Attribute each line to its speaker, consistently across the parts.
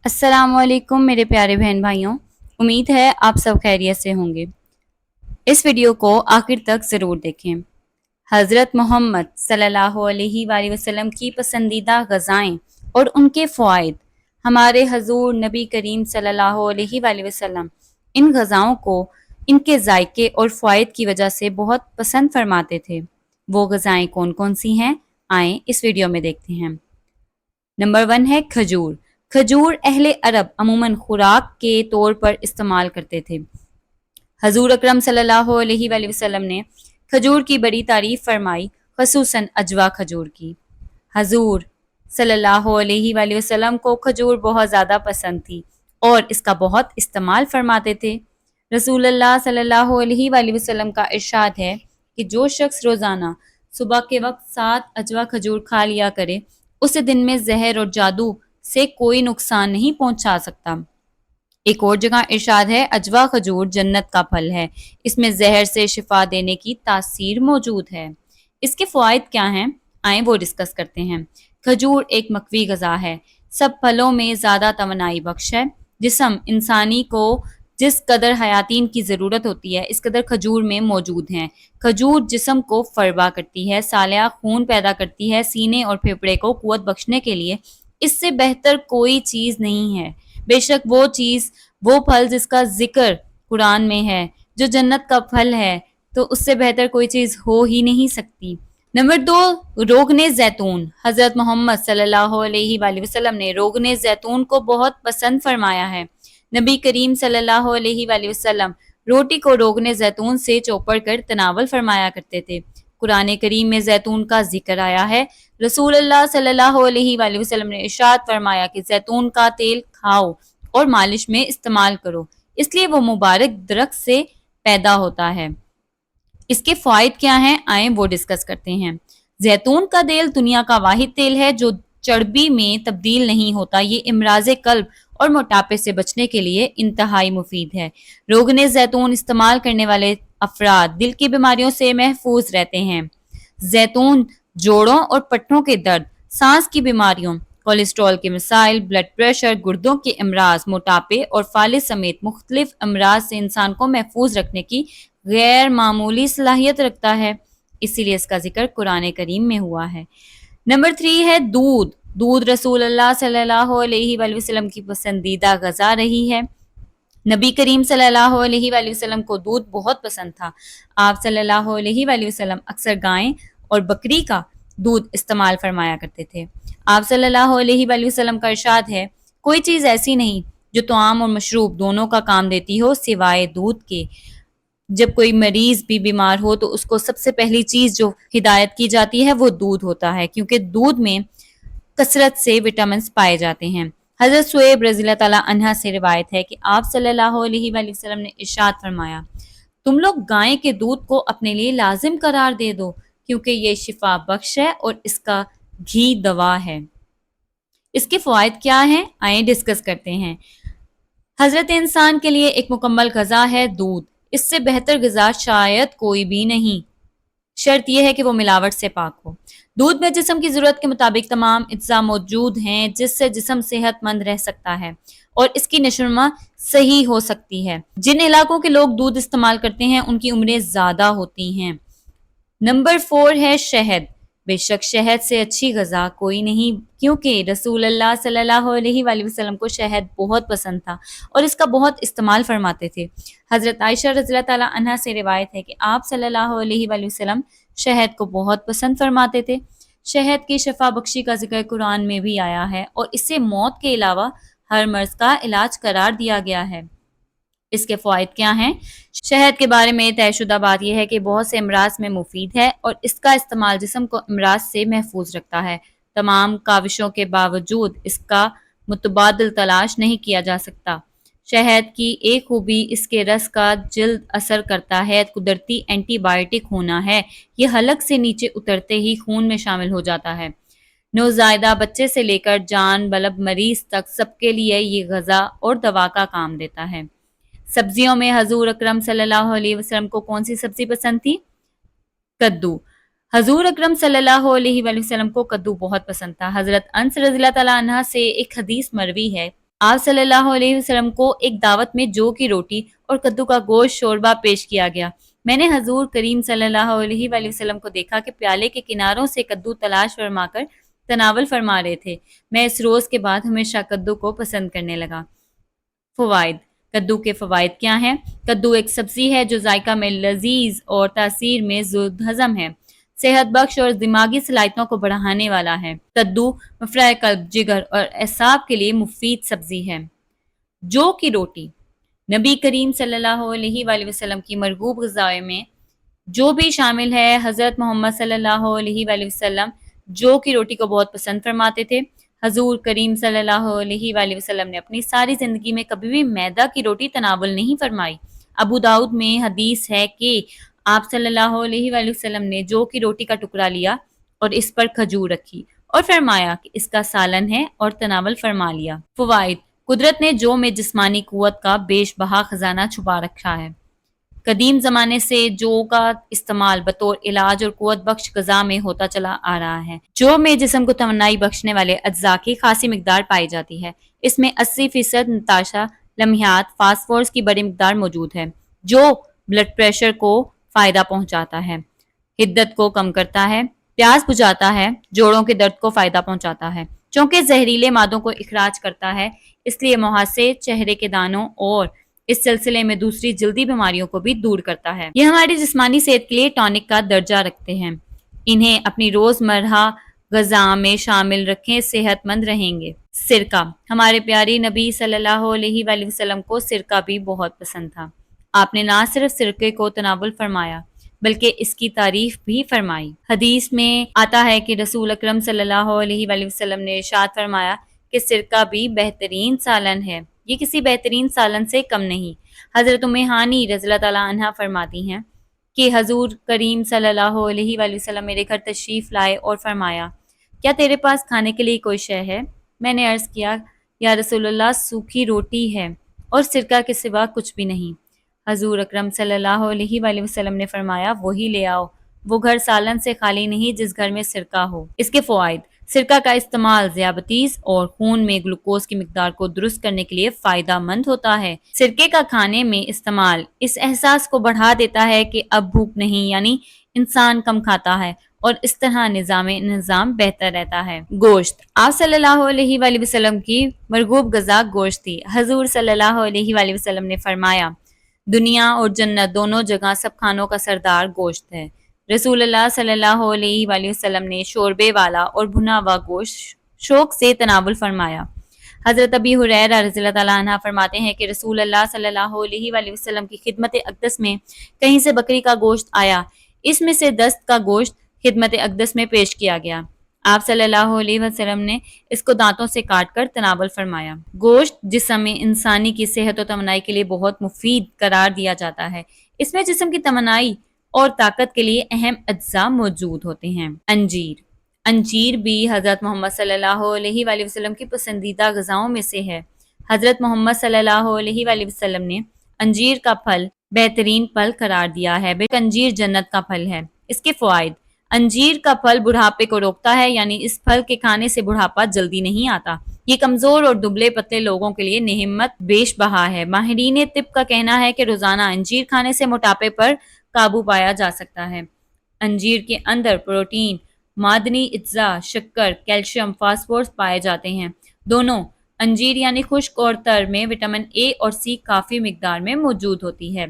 Speaker 1: السلام علیکم میرے پیارے بہن بھائیوں، امید ہے آپ سب خیریت سے ہوں گے۔ اس ویڈیو کو آخر تک ضرور دیکھیں۔ حضرت محمد صلی اللہ علیہ وآلہ وسلم کی پسندیدہ غذائیں اور ان کے فوائد۔ ہمارے حضور نبی کریم صلی اللہ علیہ وآلہ وسلم ان غذاؤں کو ان کے ذائقے اور فوائد کی وجہ سے بہت پسند فرماتے تھے۔ وہ غذائیں کون کون سی ہیں؟ آئیں اس ویڈیو میں دیکھتے ہیں۔ نمبر 1 ہے کھجور۔ کھجور اہل عرب عموماً خوراک کے طور پر استعمال کرتے تھے۔ حضور اکرم صلی اللہ علیہ وآلہ وسلم نے کھجور کی بڑی تعریف فرمائی، خصوصاً عجوا کھجور کی۔ حضور صلی اللہ علیہ وآلہ وسلم کو کھجور بہت زیادہ پسند تھی اور اس کا بہت استعمال فرماتے تھے۔ رسول اللہ صلی اللہ علیہ وآلہ وسلم کا ارشاد ہے کہ جو شخص روزانہ صبح کے وقت 7 عجوا کھجور کھا لیا کرے، اسے دن میں زہر اور جادو سے کوئی نقصان نہیں پہنچا سکتا۔ ایک اور جگہ ارشاد ہے، عجوا کھجور جنت کا پھل ہے، اس میں زہر سے شفا دینے کی تاثیر موجود ہے۔ اس کے فوائد کیا ہیں؟ آئیں وہ ڈسکس کرتے ہیں۔ کھجور ایک مقوی غذا ہے، سب پھلوں میں زیادہ توانائی بخش ہے۔ جسم انسانی کو جس قدر حیاتین کی ضرورت ہوتی ہے اس قدر کھجور میں موجود ہیں۔ کھجور جسم کو فربا کرتی ہے، سالہ خون پیدا کرتی ہے، سینے اور پھیپھڑے کو قوت بخشنے کے لیے اس سے بہتر کوئی چیز نہیں ہے۔ بے شک وہ چیز، وہ پھل جس کا ذکر قرآن میں ہے، جو جنت کا پھل ہے، تو اس سے بہتر کوئی چیز ہو ہی نہیں سکتی۔ نمبر 2، روغن زیتون۔ حضرت محمد صلی اللہ علیہ وآلہ وسلم نے روغن زیتون کو بہت پسند فرمایا ہے۔ نبی کریم صلی اللہ علیہ وآلہ وسلم روٹی کو روغن زیتون سے چوپڑ کر تناول فرمایا کرتے تھے۔ قرآن کریم میں زیتون کا ذکر آیا ہے۔ رسول اللہ صلی اللہ علیہ وآلہ وسلم نے ارشاد فرمایا کہ زیتون کا تیل کھاؤ اور مالش میں استعمال کرو، اس لیے وہ مبارک درخت سے پیدا ہوتا ہے۔ اس کے فوائد کیا ہیں؟ آئیں وہ ڈسکس کرتے ہیں۔ زیتون کا تیل دنیا کا واحد تیل ہے جو چربی میں تبدیل نہیں ہوتا۔ یہ امراض قلب اور موٹاپے سے بچنے کے لیے انتہائی مفید ہے۔ روغن زیتون استعمال کرنے والے افراد دل کی بیماریوں سے محفوظ رہتے ہیں۔ زیتون جوڑوں اور پٹھوں کے درد، سانس کی بیماریوں، کولیسٹرول کے مسائل، بلڈ پریشر، گردوں کے امراض، موٹاپے اور فالج سمیت مختلف امراض سے انسان کو محفوظ رکھنے کی غیر معمولی صلاحیت رکھتا ہے، اسی لیے اس کا ذکر قرآن کریم میں ہوا ہے۔ نمبر 3 ہے دودھ۔ دودھ رسول اللہ صلی اللہ علیہ وآلہ وسلم کی پسندیدہ غذا رہی ہے۔ نبی کریم صلی اللہ علیہ وآلہ وسلم کو دودھ بہت پسند تھا۔ آپ صلی اللہ علیہ وآلہ وسلم اکثر گائے اور بکری کا دودھ استعمال فرمایا کرتے تھے۔ آپ صلی اللہ علیہ وآلہ وسلم کا ارشاد ہے، کوئی چیز ایسی نہیں جو طعام اور مشروب دونوں کا کام دیتی ہو سوائے دودھ کے۔ جب کوئی مریض بھی بیمار ہو تو اس کو سب سے پہلی چیز جو ہدایت کی جاتی ہے وہ دودھ ہوتا ہے، کیونکہ دودھ میں کثرت سے وٹامنز پائے جاتے ہیں۔ حضرت سہیب رضی اللہ تعالیٰ عنہ سے روایت ہے کہ آپ صلی اللہ علیہ وآلہ وسلم نے ارشاد فرمایا، تم لوگ گائے کے دودھ کو اپنے لیے لازم قرار دے دو، کیونکہ یہ شفا بخش ہے اور اس کا گھی دوا ہے۔ اس کے فوائد کیا ہیں؟ آئیں ڈسکس کرتے ہیں۔ حضرت انسان کے لیے ایک مکمل غذا ہے دودھ، اس سے بہتر غذا شاید کوئی بھی نہیں، شرط یہ ہے کہ وہ ملاوٹ سے پاک ہو۔ دودھ میں جسم کی ضرورت کے مطابق تمام اجزاء موجود ہیں جس سے جسم صحت مند رہ سکتا ہے اور اس کی نشو و نما صحیح ہو سکتی ہے۔ جن علاقوں کے لوگ دودھ استعمال کرتے ہیں ان کی عمریں زیادہ ہوتی ہیں۔ نمبر 4 ہے شہد۔ بے شک شہد سے اچھی غذا کوئی نہیں، کیونکہ رسول اللہ صلی اللہ علیہ وآلہ وسلم کو شہد بہت پسند تھا اور اس کا بہت استعمال فرماتے تھے۔ حضرت عائشہ رضی اللہ تعالیٰ عنہا سے روایت ہے کہ آپ صلی اللہ علیہ وآلہ وسلم شہد کو بہت پسند فرماتے تھے۔ شہد کی شفا بخشی کا ذکر قرآن میں بھی آیا ہے اور اسے موت کے علاوہ ہر مرض کا علاج قرار دیا گیا ہے۔ اس کے فوائد کیا ہیں؟ شہد کے بارے میں طے شدہ بات یہ ہے کہ بہت سے امراض میں مفید ہے اور اس کا استعمال جسم کو امراض سے محفوظ رکھتا ہے۔ تمام کاوشوں کے باوجود اس کا متبادل تلاش نہیں کیا جا سکتا۔ شہد کی ایک خوبی اس کے رس کا جلد اثر کرتا ہے، قدرتی اینٹی بائیوٹک ہونا ہے۔ یہ حلق سے نیچے اترتے ہی خون میں شامل ہو جاتا ہے۔ نوزائیدہ بچے سے لے کر جان بلب مریض تک سب کے لیے یہ غذا اور دوا کا کام دیتا ہے۔ سبزیوں میں حضور اکرم صلی اللہ علیہ وسلم کو کون سی سبزی پسند تھی؟ کدو۔ حضور اکرم صلی اللہ علیہ وآلہ وسلم کو کدو بہت پسند تھا۔ حضرت انس رضی اللہ تعالیٰ عنہ سے ایک حدیث مروی ہے آپ صلی اللہ علیہ وسلم کو ایک دعوت میں جو کی روٹی اور کدو کا گوشت شوربہ پیش کیا گیا۔ میں نے حضور کریم صلی اللہ علیہ وآلہ وسلم کو دیکھا کہ پیالے کے کناروں سے کدو تلاش فرما کر تناول فرما رہے تھے۔ میں اس روز کے بعد ہمیشہ کدو کو پسند کرنے لگا۔ فوائد۔ کدو کے فوائد کیا ہیں؟ کدو ایک سبزی ہے جو ذائقہ میں لذیذ اور تاثیر میں زود ہضم ہے، صحت بخش اور دماغی صلاحیتوں کو بڑھانے والا ہے۔ کدو مفرح قلب، جگر اور اعصاب کے لیے مفید سبزی ہے۔ جو کی روٹی۔ نبی کریم صلی اللہ علیہ وآلہ وسلم کی مرغوب غذائیں میں جو بھی شامل ہے۔ حضرت محمد صلی اللہ علیہ وآلہ وسلم جو کی روٹی کو بہت پسند فرماتے تھے۔ حضور کریم صلی اللہ علیہ وآلہ وسلم نے اپنی ساری زندگی میں کبھی بھی میدہ کی روٹی تناول نہیں فرمائی۔ ابو داؤد میں حدیث ہے کہ آپ صلی اللہ علیہ وآلہ وسلم نے جو کی روٹی کا ٹکڑا لیا اور اس پر کھجور رکھی اور فرمایا کہ اس کا سالن ہے اور تناول فرما لیا۔ فوائد۔ قدرت نے جو میں جسمانی قوت کا بیش بہا خزانہ چھپا رکھا ہے۔ قدیم زمانے سے جو کا استعمال بطور علاج اور قوت بخش غذا میں ہوتا چلا آ رہا ہے۔ جو میں جسم کو توانائی بخشنے والے اجزاء کی خاصی مقدار پائی جاتی ہے۔ اس میں 80% نتاشا لمحیات فاسفورس کی بڑی مقدار موجود ہے، جو بلڈ پریشر کو فائدہ پہنچاتا ہے، حدت کو کم کرتا ہے، پیاس بجھاتا ہے، جوڑوں کے درد کو فائدہ پہنچاتا ہے۔ چونکہ زہریلے مادوں کو اخراج کرتا ہے، اس لیے مہاسے، چہرے کے دانوں اور اس سلسلے میں دوسری جلدی بیماریوں کو بھی دور کرتا ہے۔ یہ ہماری جسمانی صحت کے لیے ٹانک کا درجہ رکھتے ہیں۔ انہیں اپنی روزمرہ غذا میں شامل رکھیں، صحت مند رہیں گے۔ سرکہ۔ ہمارے پیارے نبی صلی اللہ علیہ وآلہ وسلم کو سرکہ بھی بہت پسند تھا۔ آپ نے نہ صرف سرکے کو تناول فرمایا بلکہ اس کی تعریف بھی فرمائی۔ حدیث میں آتا ہے کہ رسول اکرم صلی اللہ علیہ وآلہ وسلم نے ارشاد فرمایا کہ سرکہ بھی بہترین سالن ہے، یہ کسی بہترین سالن سے کم نہیں۔ حضرت ام ہانی رضی اللہ تعالیٰ عنہا فرماتی ہیں کہ حضور کریم صلی اللہ علیہ وآلہ وسلم میرے گھر تشریف لائے اور فرمایا، کیا تیرے پاس کھانے کے لیے کوئی شے ہے؟ میں نے عرض کیا، یا رسول اللہ، سوکھی روٹی ہے اور سرکہ کے سوا کچھ بھی نہیں۔ حضور اکرم صلی اللہ علیہ وآلہ وسلم نے فرمایا، وہی لے آؤ، وہ گھر سالن سے خالی نہیں جس گھر میں سرکہ ہو۔ اس کے فوائد۔ سرکہ کا استعمال ذیابیطس اور خون میں گلوکوز کی مقدار کو درست کرنے کے لیے فائدہ مند ہوتا ہے۔ سرکے کا کھانے میں استعمال اس احساس کو بڑھا دیتا ہے کہ اب بھوک نہیں، یعنی انسان کم کھاتا ہے اور اس طرح نظام بہتر رہتا ہے۔ گوشت۔ آپ صلی اللہ علیہ وآلہ وسلم کی مرغوب غذا گوشت تھی۔ حضور صلی اللہ علیہ وآلہ وسلم نے فرمایا، دنیا اور جنت دونوں جگہ سب کھانوں کا سردار گوشت ہے۔ رسول اللہ صلی اللہ علیہ وآلہ وسلم نے شوربے والا اور بھنا ہوا گوشت شوق سے تناول فرمایا۔ حضرت ابی ہریرہ رضی اللہ تعالیٰ عنہ فرماتے ہیں کہ رسول اللہ صلی اللہ علیہ وآلہ وسلم کی خدمت اقدس میں کہیں سے بکری کا گوشت آیا، اس میں سے دست کا گوشت خدمت اقدس میں پیش کیا گیا۔ آپ صلی اللہ علیہ وسلم نے اس کو دانتوں سے کاٹ کر تناول فرمایا۔ گوشت جسم میں انسانی کی صحت و توانائی کے لیے بہت مفید قرار دیا جاتا ہے۔ اس میں جسم کی توانائی اور طاقت کے لیے اہم اجزاء موجود ہوتے ہیں۔ انجیر۔ انجیر بھی حضرت محمد صلی اللہ علیہ وآلہ وسلم کی پسندیدہ غذاؤں میں سے ہے۔ حضرت محمد صلی اللہ علیہ وآلہ وسلم نے انجیر کا پھل بہترین پھل قرار دیا ہے۔ انجیر جنت کا پھل ہے۔ اس کے فوائد۔ انجیر کا پھل بڑھاپے کو روکتا ہے، یعنی اس پھل کے کھانے سے بڑھاپا جلدی نہیں آتا۔ یہ کمزور اور دبلے پتلے لوگوں کے لیے نعمت بیش بہا ہے۔ ماہرین طب کا کہنا ہے کہ روزانہ انجیر کھانے سے موٹاپے پر قابو پایا جا سکتا ہے۔ انجیر کے اندر پروٹین، معدنی اجزاء، شکر، کیلشیم، فاسفورس پائے جاتے ہیں۔ دونوں انجیر یعنی خشک اور تر میں وٹامن اے اور سی کافی مقدار میں موجود ہوتی ہے۔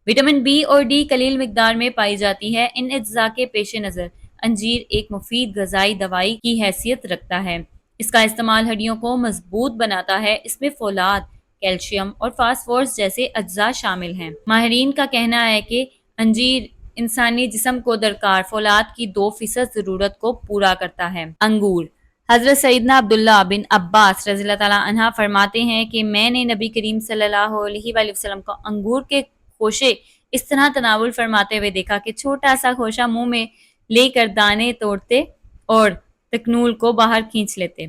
Speaker 1: وٹامن بی اور ڈی قلیل مقدار میں پائی جاتی ہے۔ ان اجزاء کے پیش نظر انجیر ایک مفید غذائی دوائی کی حیثیت رکھتا ہے۔ اس کا استعمال ہڈیوں کو مضبوط بناتا ہے۔ اس میں فولاد، کیلشیم اور فاسفورس جیسے اجزاء شامل ہیں۔ ماہرین کا کہنا ہے کہ انجیر انسانی جسم کو درکار فولاد کی 2% ضرورت کو پورا کرتا ہے۔ انگور۔ حضرت سیدنا عبداللہ بن عباس رضی اللہ تعالیٰ عنہ فرماتے ہیں کہ میں نے نبی کریم صلی اللہ علیہ وآلہ وسلم کو انگور کے خوشے اس طرح تناول فرماتے ہوئے دیکھا کہ چھوٹا سا خوشہ منہ میں لے کر دانے توڑتے اور تکنول کو باہر کھینچ لیتے۔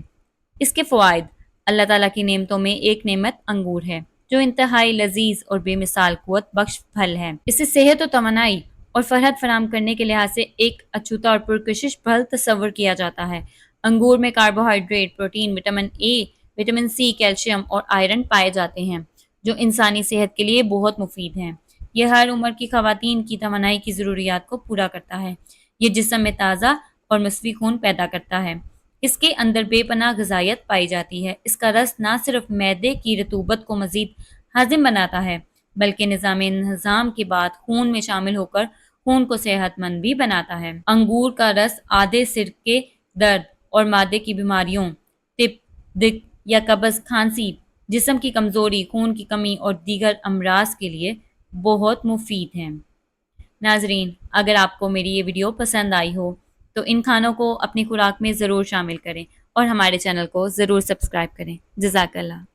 Speaker 1: اس کے فوائد۔ اللہ تعالیٰ کی نعمتوں میں ایک نعمت انگور ہے، جو انتہائی لذیذ اور بے مثال قوت بخش پھل ہے۔ اسے صحت و توانائی اور فرحت فراہم کرنے کے لحاظ سے ایک اچھوتا اور پرکشش پھل تصور کیا جاتا ہے۔ انگور میں carbohydrate, protein, vitamin A, vitamin C, calcium اور آئرن پائے جاتے ہیں جو انسانی صحت کے لیے بہت مفید ہیں۔ یہ ہر عمر کی خواتین کی توانائی کی ضروریات کو پورا کرتا ہے۔ یہ جسم میں تازہ اور مصفی خون پیدا کرتا ہے۔ اس کے اندر بے پناہ غذائیت پائی جاتی ہے۔ اس کا رس نہ صرف معدے کی رطوبت کو مزید ہضم بناتا ہے بلکہ نظام انہضام کے بعد خون میں شامل ہو کر خون کو صحت مند بھی بناتا ہے۔ انگور کا رس آدھے سر کے درد اور معدے کی بیماریوں، تپ، دق یا قبض، کھانسی، جسم کی کمزوری، خون کی کمی اور دیگر امراض کے لیے بہت مفید ہیں۔ ناظرین، اگر آپ کو میری یہ ویڈیو پسند آئی ہو تو ان کھانوں کو اپنی خوراک میں ضرور شامل کریں اور ہمارے چینل کو ضرور سبسکرائب کریں۔ جزاک اللہ۔